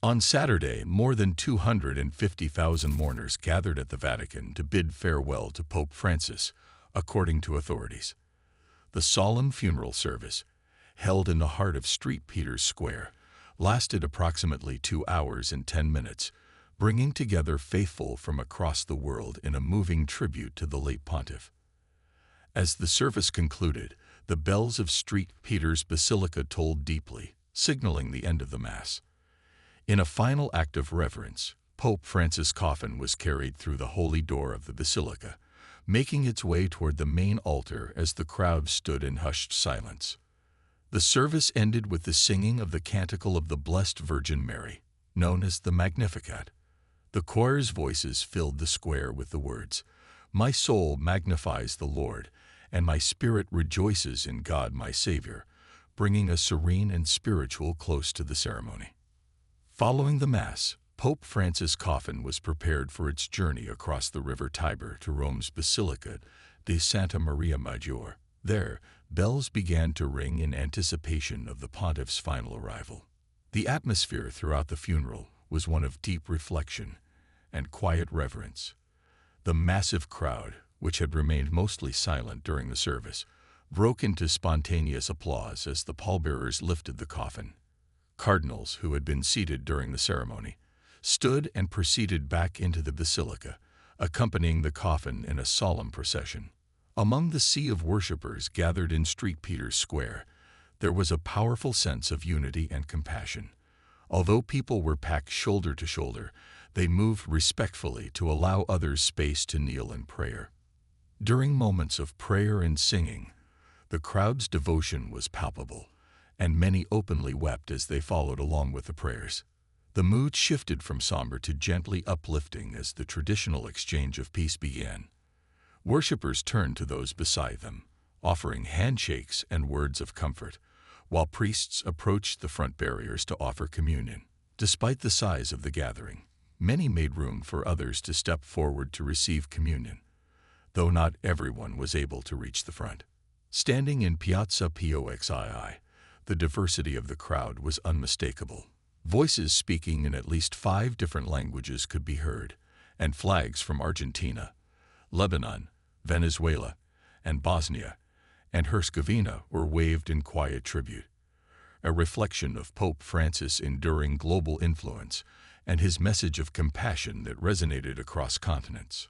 On Saturday, more than 250,000 mourners gathered at the Vatican to bid farewell to Pope Francis, according to authorities. The solemn funeral service, held in the heart of St. Peter's Square, lasted approximately 2 hours and 10 minutes, bringing together faithful from across the world in a moving tribute to the late pontiff. As the service concluded, the bells of St. Peter's Basilica tolled deeply, signaling the end of the Mass. In a final act of reverence, Pope Francis' coffin was carried through the holy door of the basilica, making its way toward the main altar as the crowd stood in hushed silence. The service ended with the singing of the Canticle of the Blessed Virgin Mary, known as the Magnificat. The choir's voices filled the square with the words, "My soul magnifies the Lord, and my spirit rejoices in God my Savior," bringing a serene and spiritual close to the ceremony. Following the Mass, Pope Francis' coffin was prepared for its journey across the river Tiber to Rome's Basilica di Santa Maria Maggiore. There, bells began to ring in anticipation of the pontiff's final arrival. The atmosphere throughout the funeral was one of deep reflection and quiet reverence. The massive crowd, which had remained mostly silent during the service, broke into spontaneous applause as the pallbearers lifted the coffin. Cardinals, who had been seated during the ceremony, stood and proceeded back into the basilica, accompanying the coffin in a solemn procession. Among the sea of worshippers gathered in St. Peter's Square, there was a powerful sense of unity and compassion. Although people were packed shoulder to shoulder, they moved respectfully to allow others space to kneel in prayer. During moments of prayer and singing, the crowd's devotion was palpable, and many openly wept as they followed along with the prayers. The mood shifted from somber to gently uplifting as the traditional exchange of peace began. Worshippers turned to those beside them, offering handshakes and words of comfort, while priests approached the front barriers to offer communion. Despite the size of the gathering, many made room for others to step forward to receive communion, though not everyone was able to reach the front. Standing in Piazza Poxii, the diversity of the crowd was unmistakable. Voices speaking in at least 5 different languages could be heard, and flags from Argentina, Lebanon, Venezuela, and Bosnia and Herzegovina were waved in quiet tribute, a reflection of Pope Francis' enduring global influence and his message of compassion that resonated across continents.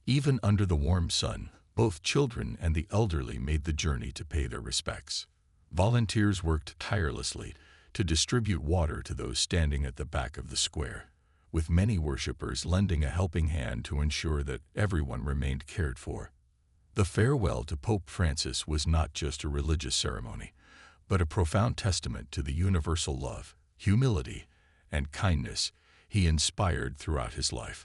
Even under the warm sun, both children and the elderly made the journey to pay their respects. Volunteers worked tirelessly to distribute water to those standing at the back of the square, with many worshippers lending a helping hand to ensure that everyone remained cared for. The farewell to Pope Francis was not just a religious ceremony, but a profound testament to the universal love, humility, and kindness he inspired throughout his life.